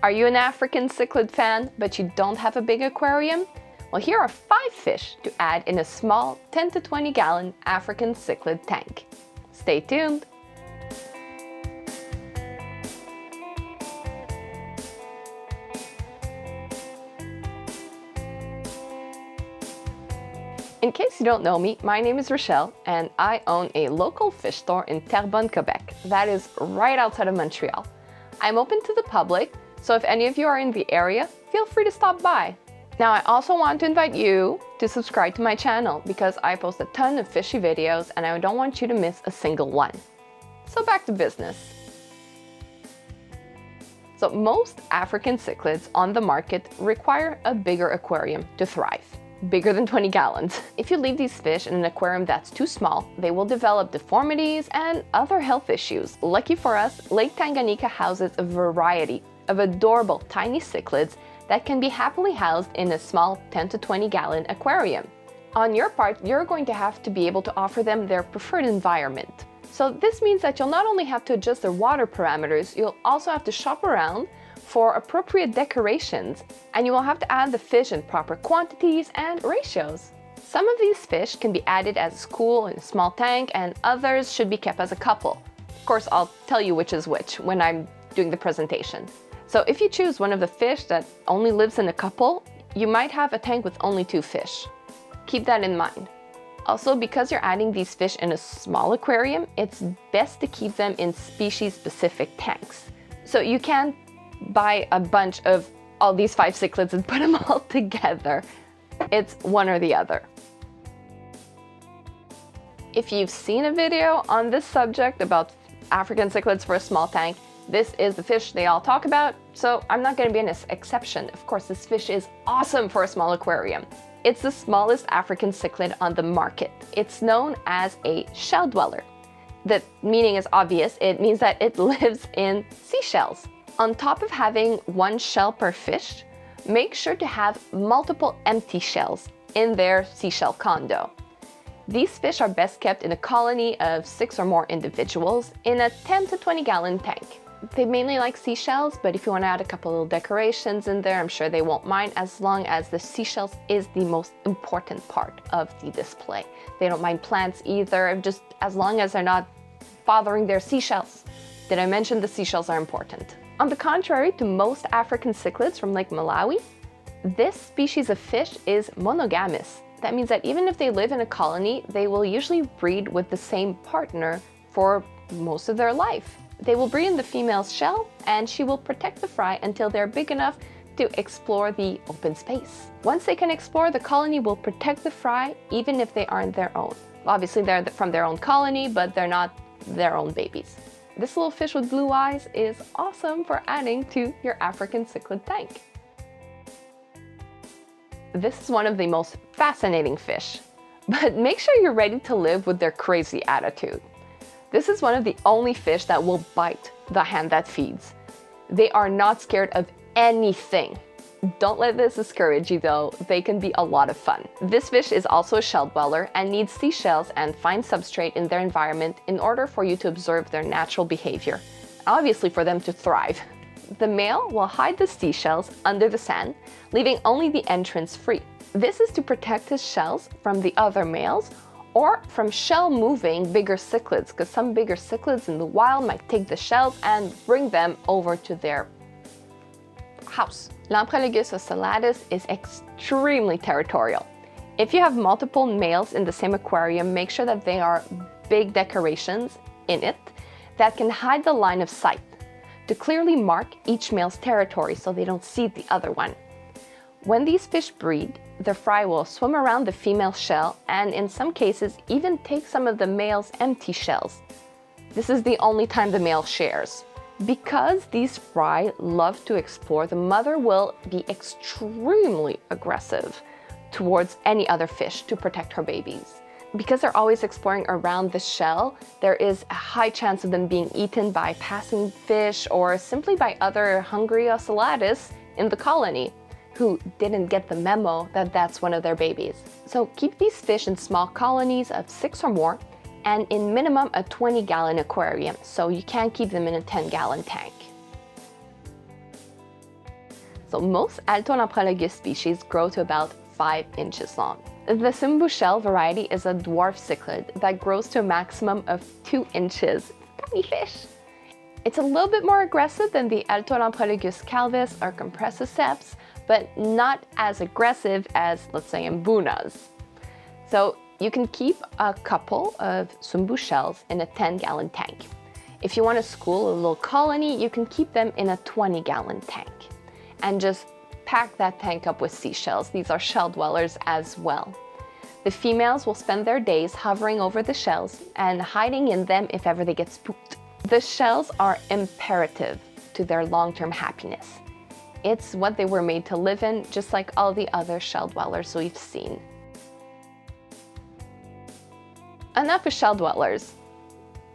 Are you an African cichlid fan, but you don't have a big aquarium? Well, here are 5 fish to add in a small 10 to 20 gallon African cichlid tank. Stay tuned! In case you don't know me, my name is Rochelle and I own a local fish store in Terrebonne, Quebec. That is right outside of Montreal. I'm open to the public, so if any of you are in the area, feel free to stop by. Now, I also want to invite you to subscribe to my channel because I post a ton of fishy videos and I don't want you to miss a single one. So back to business. So most African cichlids on the market require a bigger aquarium to thrive. Bigger than 20 gallons. If you leave these fish in an aquarium that's too small, they will develop deformities and other health issues. Lucky for us, Lake Tanganyika houses a variety of adorable tiny cichlids that can be happily housed in a small 10 to 20 gallon aquarium. On your part, you're going to have to be able to offer them their preferred environment. So this means that you'll not only have to adjust their water parameters, you'll also have to shop around for appropriate decorations, and you will have to add the fish in proper quantities and ratios. Some of these fish can be added as a school in a small tank, and others should be kept as a couple. Of course, I'll tell you which is which when I'm doing the presentation. So if you choose one of the fish that only lives in a couple, you might have a tank with only 2 fish. Keep that in mind. Also, because you're adding these fish in a small aquarium, it's best to keep them in species-specific tanks. So you can't buy a bunch of all these 5 cichlids and put them all together. It's one or the other. If you've seen a video on this subject about African cichlids for a small tank, this is the fish they all talk about, so I'm not going to be an exception. Of course, this fish is awesome for a small aquarium. It's the smallest African cichlid on the market. It's known as a shell dweller. The meaning is obvious. It means that it lives in seashells. On top of having 1 shell per fish, make sure to have multiple empty shells in their seashell condo. These fish are best kept in a colony of 6 or more individuals in a 10 to 20 gallon tank. They mainly like seashells, but if you want to add a couple little decorations in there, I'm sure they won't mind, as long as the seashells is the most important part of the display. They don't mind plants either, just as long as they're not bothering their seashells. Did I mention the seashells are important? On the contrary to most African cichlids from Lake Malawi, this species of fish is monogamous. That means that even if they live in a colony, they will usually breed with the same partner for most of their life. They will breed in the female's shell, and she will protect the fry until they're big enough to explore the open space. Once they can explore, the colony will protect the fry even if they aren't their own. Obviously, they're from their own colony, but they're not their own babies. This little fish with blue eyes is awesome for adding to your African cichlid tank. This is one of the most fascinating fish, but make sure you're ready to live with their crazy attitude. This is one of the only fish that will bite the hand that feeds. They are not scared of anything. Don't let this discourage you though, they can be a lot of fun. This fish is also a shell dweller and needs seashells and fine substrate in their environment in order for you to observe their natural behavior, obviously for them to thrive. The male will hide the seashells under the sand, leaving only the entrance free. This is to protect his shells from the other males or from shell-moving bigger cichlids, because some bigger cichlids in the wild might take the shells and bring them over to their house. Lamprologus ocellatus is extremely territorial. If you have multiple males in the same aquarium, make sure that they are big decorations in it that can hide the line of sight to clearly mark each male's territory so they don't see the other one. When these fish breed, the fry will swim around the female shell and in some cases even take some of the male's empty shells. This is the only time the male shares. Because these fry love to explore, the mother will be extremely aggressive towards any other fish to protect her babies. Because they're always exploring around the shell, there is a high chance of them being eaten by passing fish or simply by other hungry ocellatus in the colony who didn't get the memo that that's one of their babies. So keep these fish in small colonies of 6 or more and in minimum a 20-gallon aquarium, so you can't keep them in a 10-gallon tank. So most Altolamprologus species grow to about 5 inches long. The sumbu shell variety is a dwarf cichlid that grows to a maximum of 2 inches. Tiny fish! It's a little bit more aggressive than the Altolamprologus calvus or compressiceps, but not as aggressive as, let's say, mbunas. So you can keep a couple of sumbu shells in a 10-gallon tank. If you want to school a little colony, you can keep them in a 20-gallon tank. And just pack that tank up with seashells. These are shell dwellers as well. The females will spend their days hovering over the shells and hiding in them if ever they get spooked. The shells are imperative to their long-term happiness. It's what they were made to live in, just like all the other shell dwellers we've seen. Enough of shell dwellers.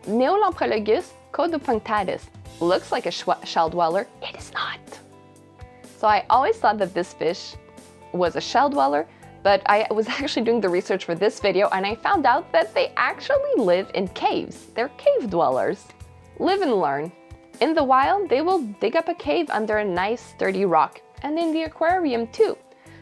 Neolamprologus caudopunctatus looks like a shell dweller. It is not. So I always thought that this fish was a shell dweller, but I was actually doing the research for this video and I found out that they actually live in caves. They're cave dwellers. Live and learn. In the wild, they will dig up a cave under a nice sturdy rock, and in the aquarium too.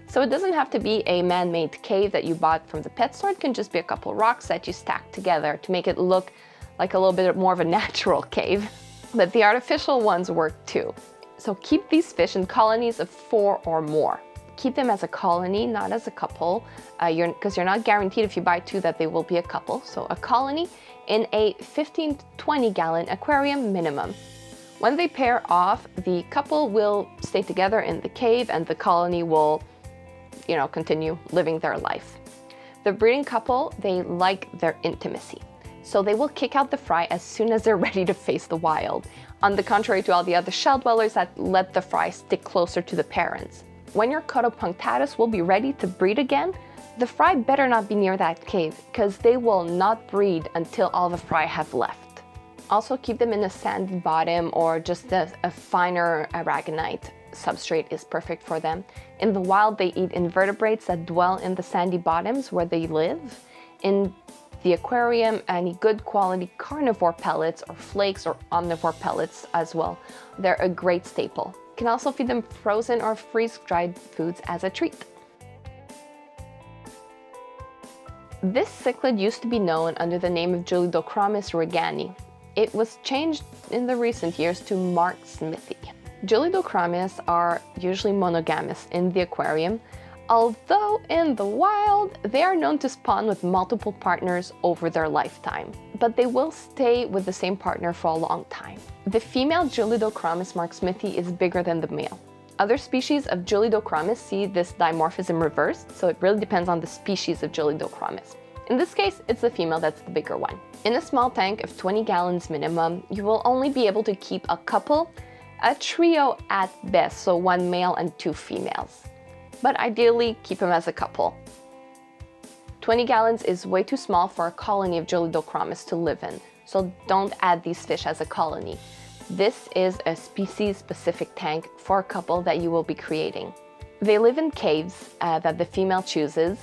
So it doesn't have to be a man-made cave that you bought from the pet store. It can just be a couple rocks that you stack together to make it look like a little bit more of a natural cave. But the artificial ones work too. So keep these fish in colonies of 4 or more. Keep them as a colony, not as a couple, because you're not guaranteed if you buy 2 that they will be a couple. So a colony in a 15 to 20 gallon aquarium minimum. When they pair off, the couple will stay together in the cave and the colony will, continue living their life. The breeding couple, they like their intimacy. So they will kick out the fry as soon as they're ready to face the wild, on the contrary to all the other shell dwellers that let the fry stick closer to the parents. When your caudopunctatus will be ready to breed again, the fry better not be near that cave, because they will not breed until all the fry have left. Also keep them in a sandy bottom or just a finer aragonite substrate is perfect for them. In the wild, they eat invertebrates that dwell in the sandy bottoms where they live. In the aquarium, any good quality carnivore pellets or flakes or omnivore pellets as well. They're a great staple. You can also feed them frozen or freeze-dried foods as a treat. This cichlid used to be known under the name of Julidochromis regani. It was changed in the recent years to marksmithi. Julidochromis are usually monogamous in the aquarium, although in the wild, they are known to spawn with multiple partners over their lifetime, but they will stay with the same partner for a long time. The female Julidochromis marksmithi is bigger than the male. Other species of Julidochromis see this dimorphism reversed, so it really depends on the species of Julidochromis. In this case, it's the female that's the bigger one. In a small tank of 20 gallons minimum, you will only be able to keep a couple, a trio at best, so 1 male and 2 females. But ideally, keep them as a couple. 20 gallons is way too small for a colony of Julidochromis to live in, so don't add these fish as a colony. This is a species-specific tank for a couple that you will be creating. They live in caves that the female chooses.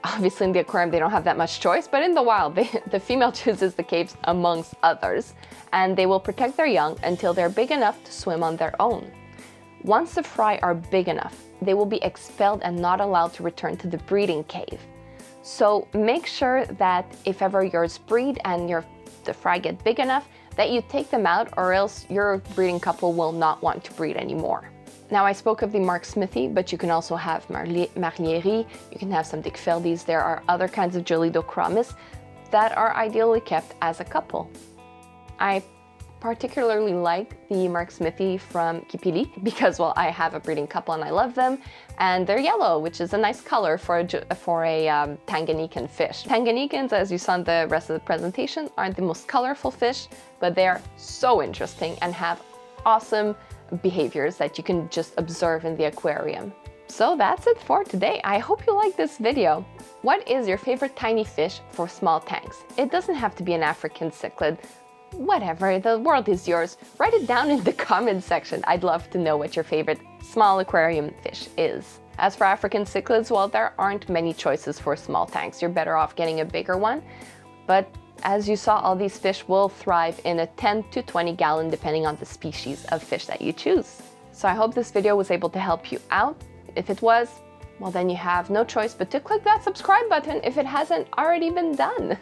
Obviously in the aquarium they don't have that much choice, but in the wild the female chooses the caves amongst others, and they will protect their young until they're big enough to swim on their own. Once the fry are big enough, they will be expelled and not allowed to return to the breeding cave. So make sure that if ever yours breed and the fry get big enough, that you take them out, or else your breeding couple will not want to breed anymore. Now I spoke of the marksmithi, but you can also have marlieri, you can have some dickfeldies. There are other kinds of Julidochromis that are ideally kept as a couple. I particularly like the marksmithi from Kipili because, well, I have a breeding couple and I love them, and they're yellow, which is a nice color for a Tanganyikan fish. Tanganyikans, as you saw in the rest of the presentation, aren't the most colorful fish, but they are so interesting and have awesome behaviors that you can just observe in the aquarium. So that's it for today. I hope you liked this video. What is your favorite tiny fish for small tanks? It doesn't have to be an African cichlid. Whatever, the world is yours. Write it down in the comments section. I'd love to know what your favorite small aquarium fish is. As for African cichlids, well, there aren't many choices for small tanks. You're better off getting a bigger one. But as you saw, all these fish will thrive in a 10 to 20 gallon, depending on the species of fish that you choose. So I hope this video was able to help you out. If it was, well then you have no choice but to click that subscribe button if it hasn't already been done.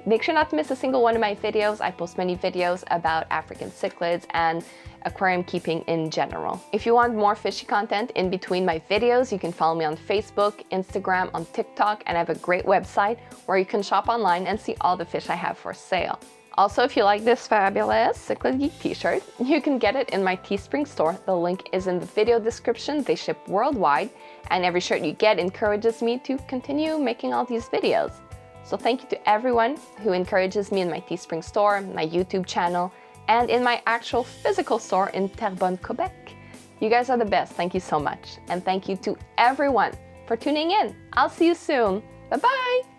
Make sure not to miss a single one of my videos. I post many videos about African cichlids and aquarium keeping in general. If you want more fishy content in between my videos, you can follow me on Facebook, Instagram, on TikTok, and I have a great website where you can shop online and see all the fish I have for sale. Also, if you like this fabulous Cichlid Geek t-shirt, you can get it in my Teespring store. The link is in the video description. They ship worldwide, and every shirt you get encourages me to continue making all these videos. So thank you to everyone who encourages me in my Teespring store, my YouTube channel, and in my actual physical store in Terrebonne, Quebec. You guys are the best. Thank you so much. And thank you to everyone for tuning in. I'll see you soon. Bye-bye.